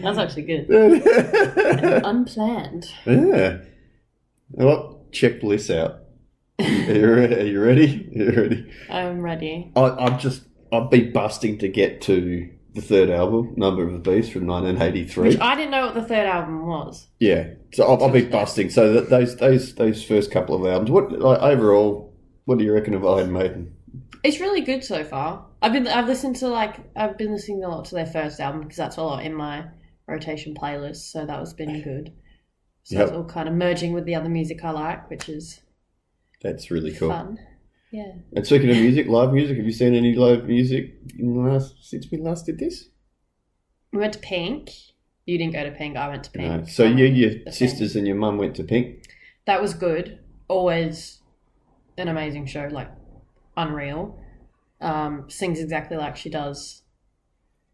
That's actually good. Unplanned. Yeah. Well, check Lys Out. Are you ready? I'm ready. I'd be busting to get to the third album, Number of the Beast from 1983. Which I didn't know what the third album was. Yeah, so I'll be busting. So that those first couple of albums, overall, what do you reckon of Iron Maiden? It's really good so far. I've been listening a lot to their first album because that's a lot in my rotation playlist. So that was been good. So it's all kind of merging with the other music I like, which is that's really fun. Yeah. And speaking of music, live music, have you seen any live music since we last did this? We went to Pink. You didn't go to Pink. I went to Pink. No. So your sisters and your mum went to Pink. That was good. Always an amazing show. Like unreal. Sings exactly like she does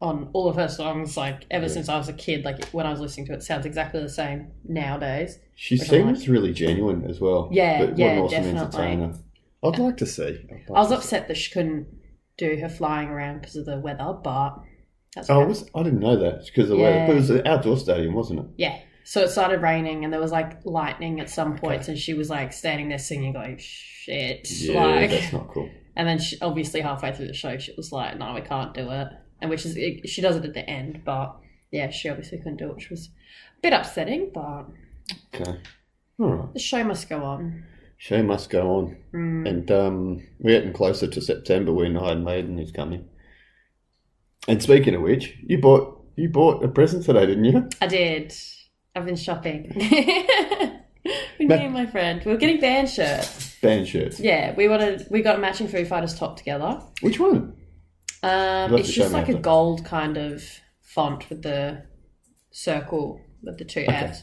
on all of her songs. Like ever since I was a kid. Like when I was listening to it, sounds exactly the same nowadays. She seems really genuine as well. Yeah, but what an awesome definitely. Entertainer. I'd like to see. I was upset that she couldn't do her flying around because of the weather, but that's okay. I didn't know that. It's because of the weather. But it was an outdoor stadium, wasn't it? Yeah. So it started raining and there was like lightning at some points and she was like standing there singing going, shit. Yeah, that's not cool. And then she, obviously halfway through the show she was like, no, we can't do it. And she does it at the end, but yeah, she obviously couldn't do it, which was a bit upsetting, but okay. All right. The show must go on. Show must go on. And we're getting closer to September when Iron Maiden is coming. And speaking of which, you bought a present today, didn't you? I did. I've been shopping. Me and my friend. We were getting band shirts. Band shirts. Yeah, we got a matching Foo Fighters top together. Which one? It's just like a gold kind of font with the circle with the two Fs.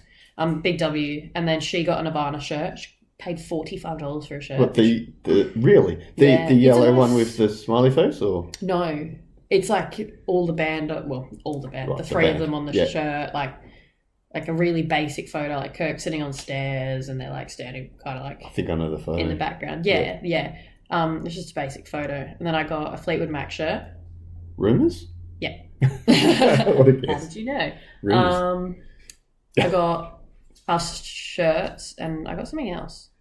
Big W. And then she got a Nirvana shirt. She paid $45 for a shirt. What, the yellow one with the smiley face, or? No. It's like all the band, right, the three of them on the shirt, like a really basic photo, like Kirk sitting on stairs and they're like standing kind of like... I think I know the photo. In the background. Yeah. It's just a basic photo. And then I got a Fleetwood Mac shirt. Rumours? Yeah. What a guess. How did you know? Rumours. I got us shirts and I got something else.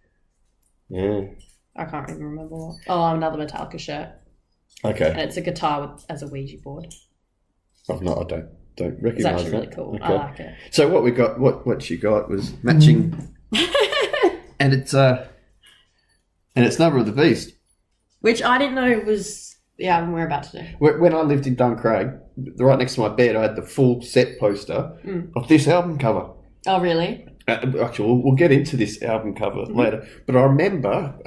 Yeah. I can't even remember what. Oh, another Metallica shirt. Okay. And it's a guitar as a Ouija board. I don't recognise that. It's actually really cool. Okay. I like it. So what we got, what she got was matching, and it's Number of the Beast, which I didn't know was the album we're about to do. When I lived in Duncraig, right next to my bed, I had the full set poster of this album cover. Oh, really? Actually, we'll get into this album cover later. But I remember,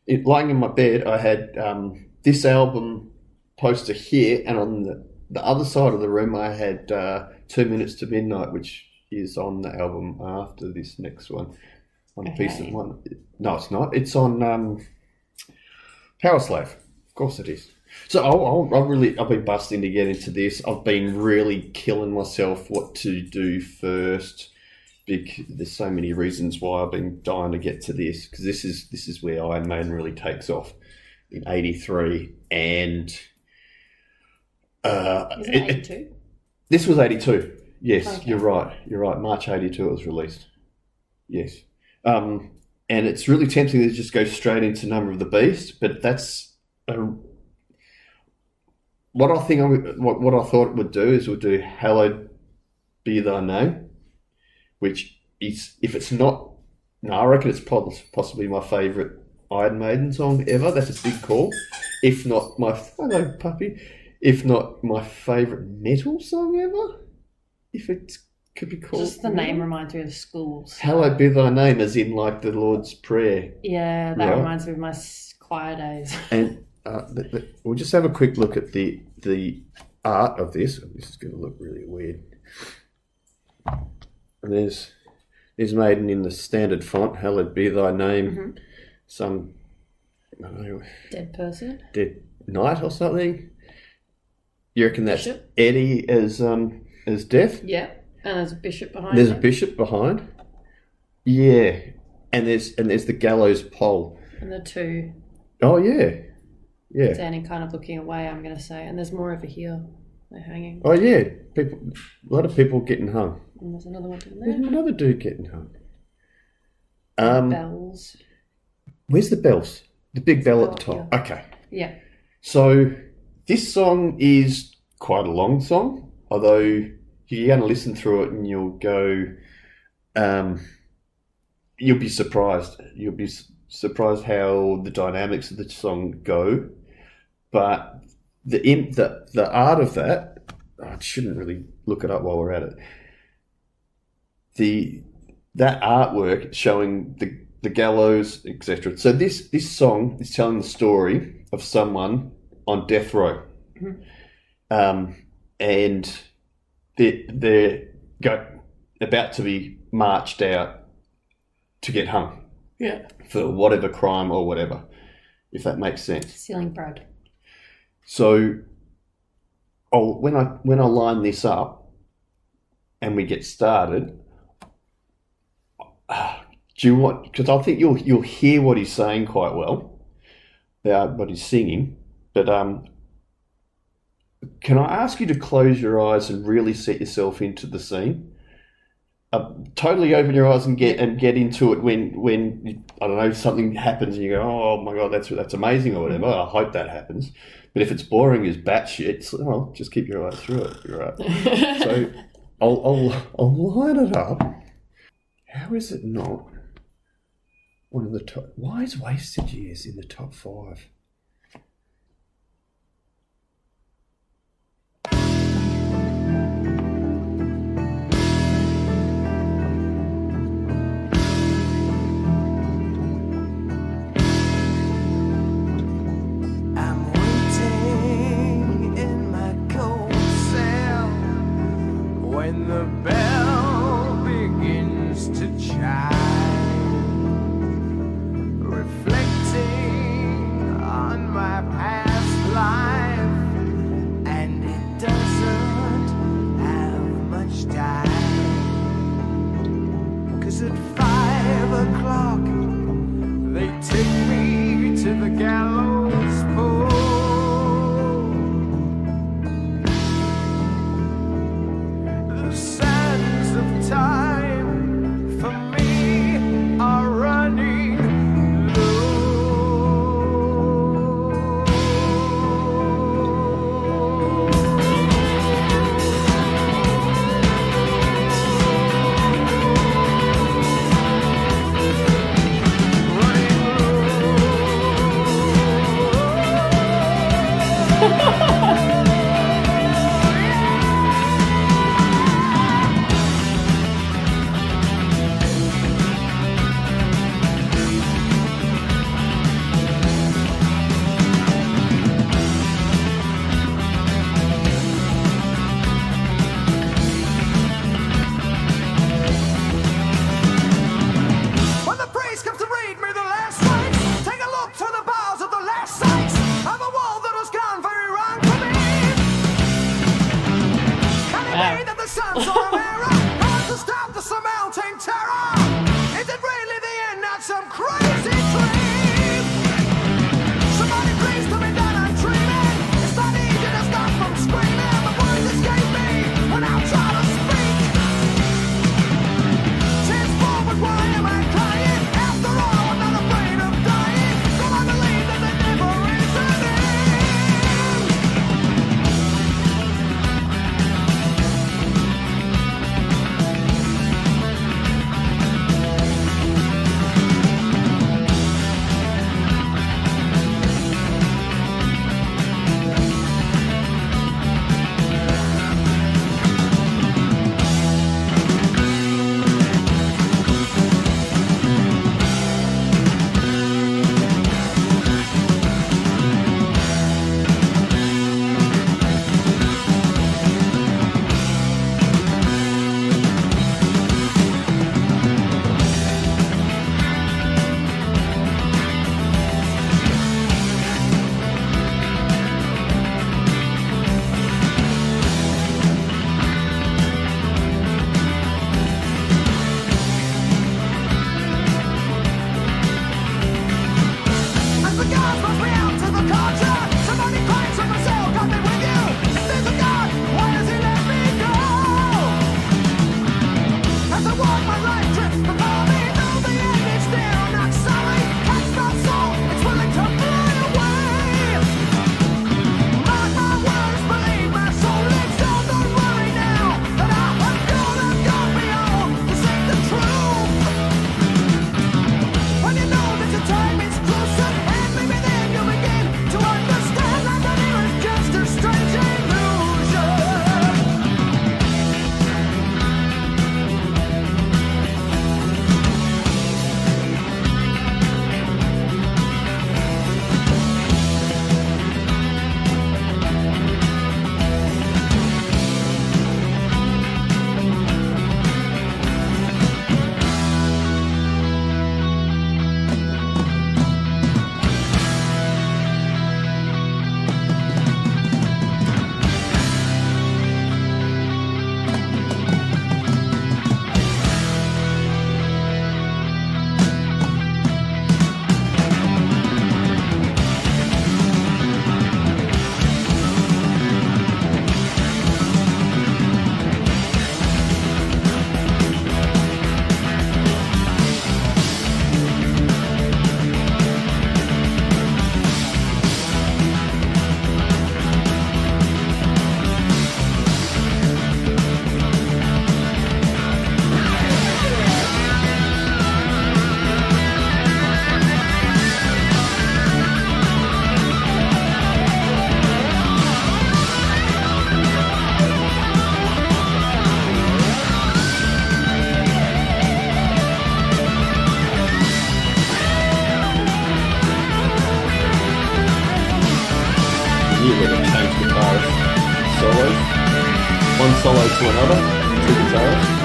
lying in my bed, I had this album poster here, and on the other side of the room, I had 2 Minutes to Midnight, which is on the album after this next one. On a piece of one. No, it's not. It's on Power Slave. Of course it is. So I've been busting to get into this. I've been really killing myself what to do first. There's so many reasons why I've been dying to get to this, because this is where Iron Maiden really takes off in '83, and is it 82? This was 82. Yes, okay. You're right. March 82 it was released. Yes. And it's really tempting to just go straight into Number of the Beast, but that's what I thought it would do is we'll do Hallowed Be Thy Name, which is, if it's not, no, I reckon it's possibly my favourite Iron Maiden song ever. That's a big call. If not hello puppy. If not my favourite metal song ever, if it could be called. Just the name reminds me of schools. Hallowed be thy name, as in like the Lord's Prayer. Yeah, that reminds me of my choir days. And we'll just have a quick look at the art of this. This is going to look really weird. And there's Maiden in the standard font, Hallowed be thy name. Mm-hmm. Some, I don't know, dead person, dead knight or something. You reckon that's bishop? Eddie as death? Yeah, and there's a bishop behind. There's a bishop behind. Yeah, and there's the gallows pole. And the two. Oh yeah. Standing, kind of looking away. I'm going to say, and there's more over here. They're hanging. Oh yeah, a lot of people getting hung. And there's another one down There's there. another dude getting hung. Bells. Where's the bells? The big bell at the top. Yeah. Okay. Yeah. So this song is quite a long song, although you're going to listen through it and you'll go, you'll be surprised. You'll be surprised how the dynamics of the song go. But the art of that, I shouldn't really look it up while we're at it. That artwork showing the gallows, etc. So this song is telling the story of someone on death row, and they're about to be marched out to get hung, for whatever crime or whatever, if that makes sense. Stealing bread. So, when I line this up and we get started, do you want? Because I think you'll hear what he's saying quite well, what he's singing. But can I ask you to close your eyes and really set yourself into the scene? Totally open your eyes and get into it when I don't know, something happens and you go, oh my god, that's amazing or whatever. I hope that happens. But if it's boring as batshit, well, just keep your eyes through it. You're right. So I'll line it up. How is it not one of the top? Why is Wasted Years in the top 5? here where they change guitarist solos. One solo to another, two guitarists.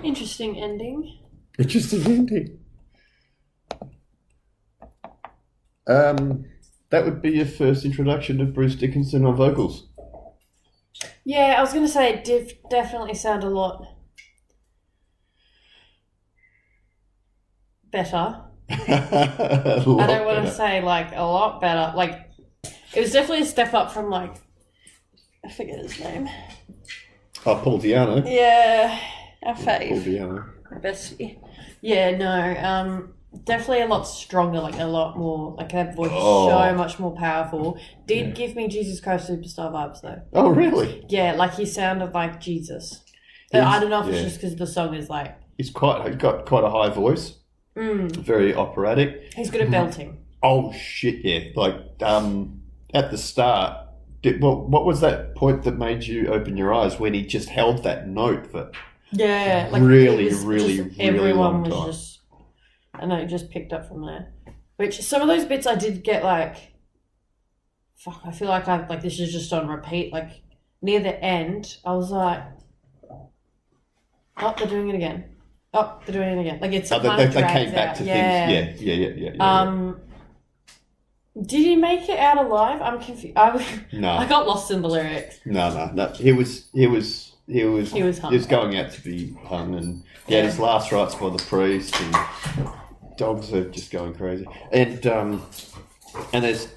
Interesting ending. Interesting ending. That would be your first introduction to Bruce Dickinson on vocals. Yeah, I was going to say it definitely sound a lot better. I don't want to say like a lot better. Like it was definitely a step up from like I forget his name. Oh, Paul Diano. Yeah, our fave. Paul Diano. Our bestie. Yeah, no, definitely a lot stronger, like a lot more, like that voice is so much more powerful. Did give me Jesus Christ Superstar vibes though. Oh, really? Yeah, like he sounded like Jesus. I don't know if it's just because the song is like... He's got quite a high voice. Very operatic. He's good at belting. Oh, shit, yeah. Like, at the start, what was that point that made you open your eyes when he just held that note for... Yeah, like really everyone long was time. just, I know, just picked up from there. Which some of those bits I did get like, fuck, I feel like this is just on repeat. Like near the end, I was like, oh, they're doing it again. Oh, they're doing it again. Like it's they came back out. to things. Yeah. Did he make it out alive? I'm confused. No, I got lost in the lyrics. No. He was going out to be hung, and he had his last rites by the priest, and dogs are just going crazy. And there's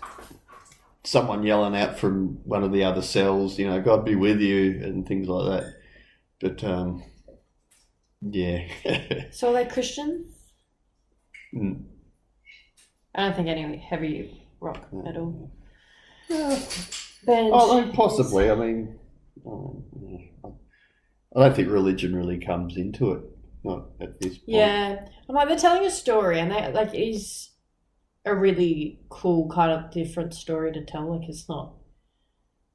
someone yelling out from one of the other cells, you know, God be with you, and things like that. But yeah. So are they Christians? Mm. I don't think any heavy rock metal. Possibly. I mean, I don't think religion really comes into it. Not at this point. Yeah, I'm like they're telling a story, and they like it is a really cool kind of different story to tell. Like it's not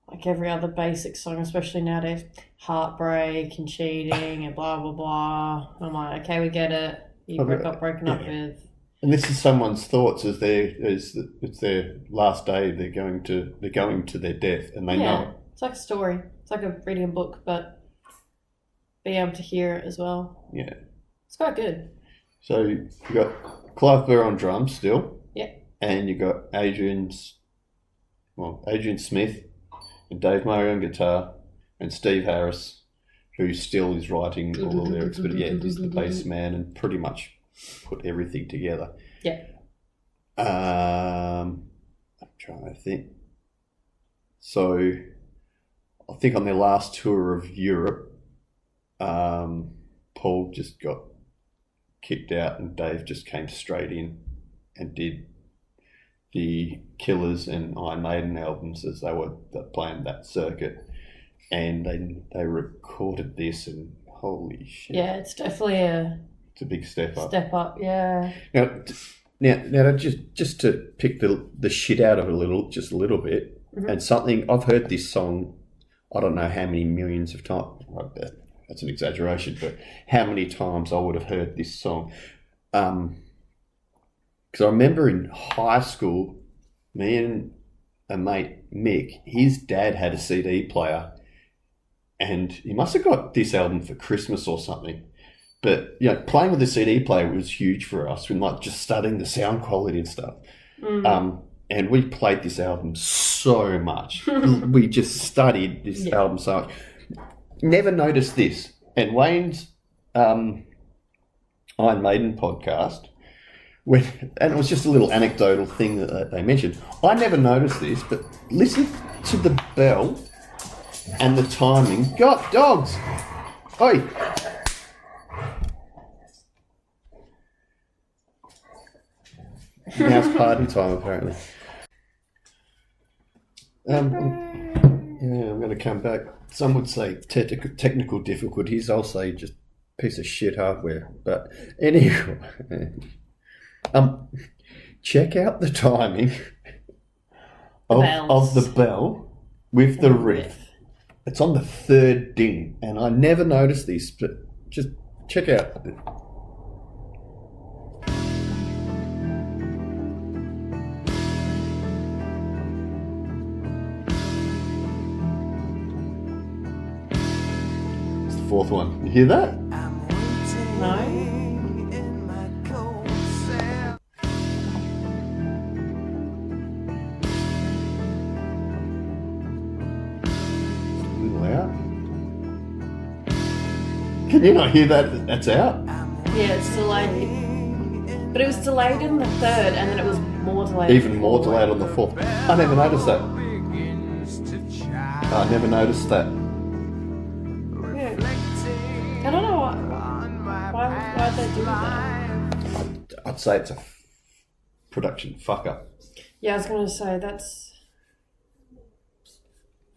like every other basic song, especially nowadays. Heartbreak and cheating and blah blah blah. I'm like, okay, we get it. You got broken up with. And this is someone's thoughts as it's their last day. They're going to their death, and they know it. It's like a story. It's like reading a book, but being able to hear it as well. Yeah, it's quite good. So you got Clive Burr on drums still. Yeah, and you got Adrian Smith and Dave Murray on guitar, and Steve Harris, who still is writing all the lyrics, but yeah, is the bass man and pretty much put everything together. Yeah. I'm trying to think. So I think on their last tour of Europe, Paul just got kicked out, and Dave just came straight in and did the Killers and Iron Maiden albums as they were playing that circuit, and they recorded this, and holy shit! Yeah, it's definitely it's a big step up. Yeah. Now, just to pick the shit out of it just a little bit, and something I've heard this song, I don't know how many millions of times. Well, that's an exaggeration, but how many times I would have heard this song. Because I remember in high school, me and a mate, Mick, his dad had a CD player, and he must have got this album for Christmas or something. But, playing with the CD player was huge for us, with like just studying the sound quality and stuff. And we played this album so much. We just studied this album so much. Never noticed this. And Wayne's Iron Maiden podcast, and it was just a little anecdotal thing that they mentioned. I never noticed this, but listen to the bell and the timing. God, dogs! Oi! Now it's party time, apparently. I'm going to come back. Some would say technical difficulties. I'll say just piece of shit hardware. But anyway, check out the timing of the bell with the riff. It's on the third ding, and I never noticed this, but just check out. It's the fourth one. You hear that? No. Can you not hear that? That's out? Yeah, it's delayed. But it was delayed in the third, and then it was more delayed. Even more delayed on the fourth. I never noticed that. I never noticed that. Yeah. I don't know why'd they do that. I'd say it's a production fuck up. Yeah, I was going to say that's...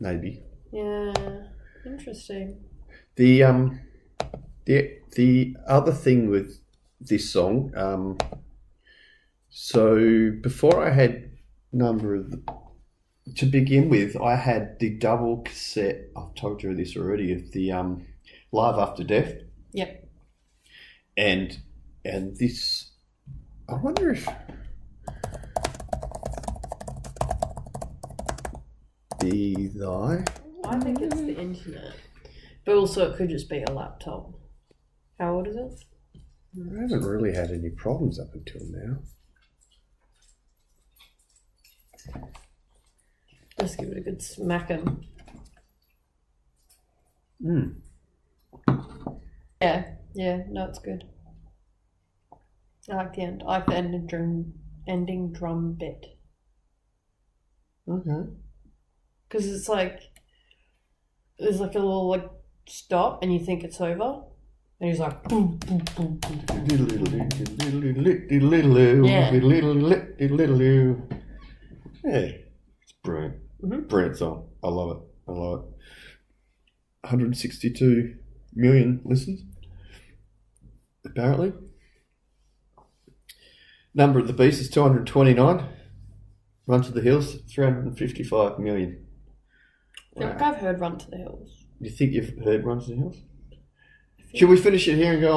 Maybe. Yeah, interesting. The other thing with this song, so before I had to begin with, I had the double cassette, I've told you this already, of the Live After Death. Yep. And this, I wonder if I think it's the internet. But also it could just be a laptop. How old is it? I haven't really had any problems up until now. Let's give it a good smacking. Yeah, no, it's good. I like the end. I like the ending drum bit. Okay. Because it's like, there's like a little stop and you think it's over. And he's like, boom, boom, boom, boom, boom. Yeah, it's brilliant. Brilliant song. I love it. 162 million listens, apparently. Number of the Beast is 229. Run to the Hills, 355 million. Wow. I think I've heard Run to the Hills. You think you've heard Run to the Hills? Should we finish it here and go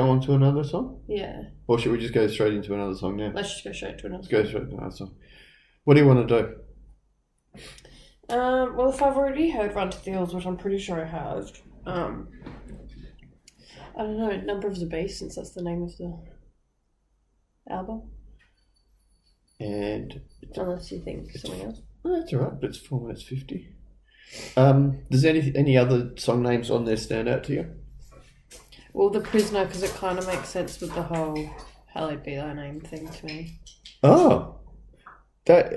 on to another song? Yeah. Or should we just go straight into another song now? Let's just go straight to another song. Let's go straight to another song. What do you want to do? Well, if I've already heard Run to the Hills, which I'm pretty sure I have, I don't know, Number of the Beast, since that's the name of the album. And unless you think something else. Oh, that's all right, but it's 4 minutes 50. Does any other song names on there stand out to you? Well, The Prisoner, because it kind of makes sense with the whole Hallowed Be Thy Name thing to me. Oh, that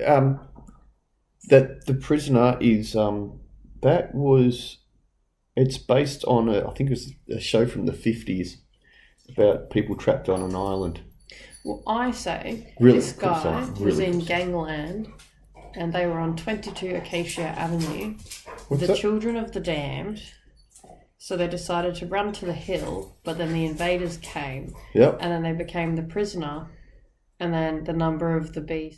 The Prisoner is it's based on I think it was a show from the 50s, about people trapped on an island. Well, I say Really this cool guy song, was really in cool song. Gangland, and they were on 22 Acacia Avenue. What's The that? children of the damned. So they decided to run to the hill, but then the invaders came, Yep. and then they became the prisoner, and then the number of the beast.